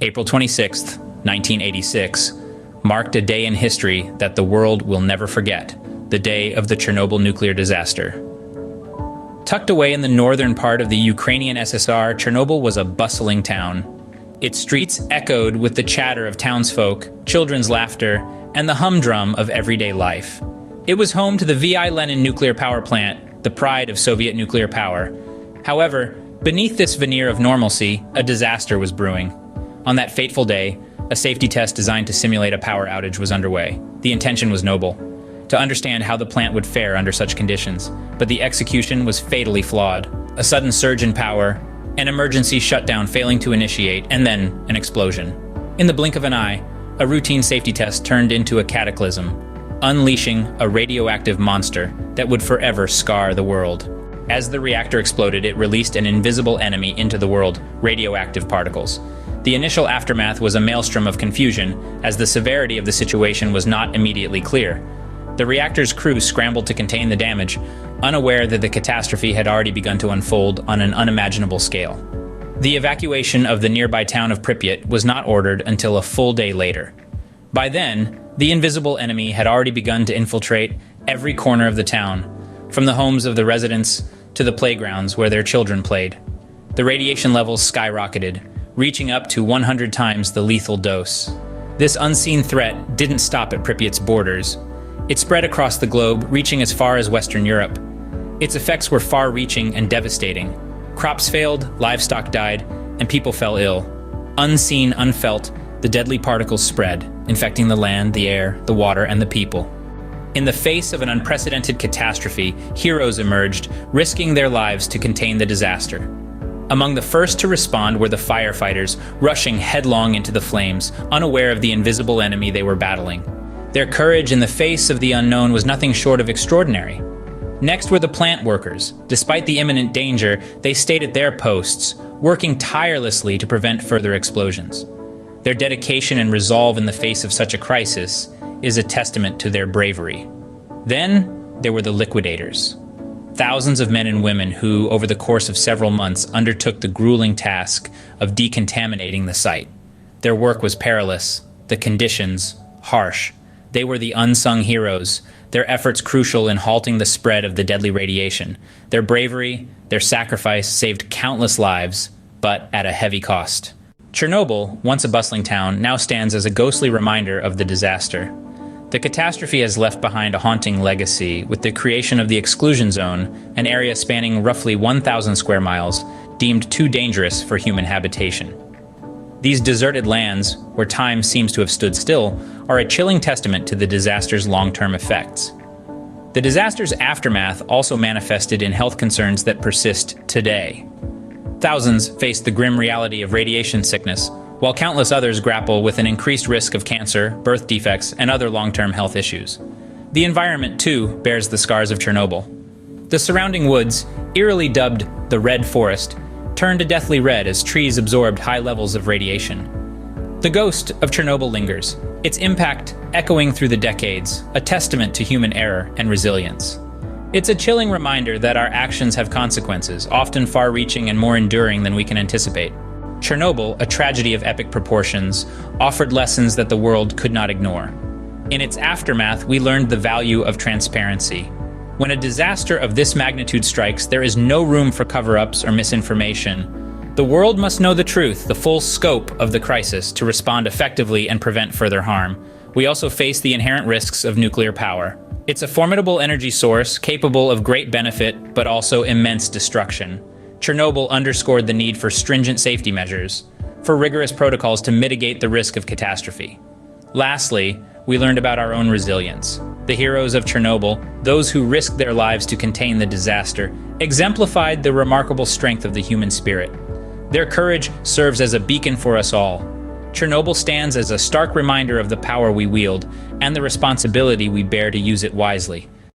April 26th, 1986, marked a day in history that the world will never forget, the day of the Chernobyl nuclear disaster. Tucked away in the northern part of the Ukrainian SSR, Chernobyl was a bustling town. Its streets echoed with the chatter of townsfolk, children's laughter, and the humdrum of everyday life. It was home to the V.I. Lenin Nuclear Power Plant, the pride of Soviet nuclear power. However, beneath this veneer of normalcy, a disaster was brewing. On that fateful day, a safety test designed to simulate a power outage was underway. The intention was noble, to understand how the plant would fare under such conditions, but the execution was fatally flawed. A sudden surge in power, an emergency shutdown failing to initiate, and then an explosion. In the blink of an eye, a routine safety test turned into a cataclysm, unleashing a radioactive monster that would forever scar the world. As the reactor exploded, it released an invisible enemy into the world, radioactive particles. The initial aftermath was a maelstrom of confusion, as the severity of the situation was not immediately clear. The reactor's crew scrambled to contain the damage, unaware that the catastrophe had already begun to unfold on an unimaginable scale. The evacuation of the nearby town of Pripyat was not ordered until a full day later. By then, the invisible enemy had already begun to infiltrate every corner of the town, from the homes of the residents to the playgrounds where their children played. The radiation levels skyrocketed, reaching up to 100 times the lethal dose. This unseen threat didn't stop at Pripyat's borders. It spread across the globe, reaching as far as Western Europe. Its effects were far-reaching and devastating. Crops failed, livestock died, and people fell ill. Unseen, unfelt, the deadly particles spread, infecting the land, the air, the water, and the people. In the face of an unprecedented catastrophe, heroes emerged, risking their lives to contain the disaster. Among the first to respond were the firefighters, rushing headlong into the flames, unaware of the invisible enemy they were battling. Their courage in the face of the unknown was nothing short of extraordinary. Next were the plant workers. Despite the imminent danger, they stayed at their posts, working tirelessly to prevent further explosions. Their dedication and resolve in the face of such a crisis is a testament to their bravery. Then, there were the liquidators. Thousands of men and women who, over the course of several months, undertook the grueling task of decontaminating the site. Their work was perilous, the conditions harsh. They were the unsung heroes, their efforts crucial in halting the spread of the deadly radiation. Their bravery, their sacrifice saved countless lives, but at a heavy cost. Chernobyl, once a bustling town, now stands as a ghostly reminder of the disaster. The catastrophe has left behind a haunting legacy, with the creation of the exclusion zone, an area spanning roughly 1,000 square miles, deemed too dangerous for human habitation. These deserted lands, where time seems to have stood still, are a chilling testament to the disaster's long-term effects. The disaster's aftermath also manifested in health concerns that persist today. Thousands face the grim reality of radiation sickness, while countless others grapple with an increased risk of cancer, birth defects, and other long-term health issues. The environment, too, bears the scars of Chernobyl. The surrounding woods, eerily dubbed the Red Forest, turned a deathly red as trees absorbed high levels of radiation. The ghost of Chernobyl lingers, its impact echoing through the decades, a testament to human error and resilience. It's a chilling reminder that our actions have consequences, often far-reaching and more enduring than we can anticipate. Chernobyl, a tragedy of epic proportions, offered lessons that the world could not ignore. In its aftermath, we learned the value of transparency. When a disaster of this magnitude strikes, there is no room for cover-ups or misinformation. The world must know the truth, the full scope of the crisis, to respond effectively and prevent further harm. We also face the inherent risks of nuclear power. It's a formidable energy source, capable of great benefit, but also immense destruction. Chernobyl underscored the need for stringent safety measures, for rigorous protocols to mitigate the risk of catastrophe. Lastly, we learned about our own resilience. The heroes of Chernobyl, those who risked their lives to contain the disaster, exemplified the remarkable strength of the human spirit. Their courage serves as a beacon for us all. Chernobyl stands as a stark reminder of the power we wield and the responsibility we bear to use it wisely.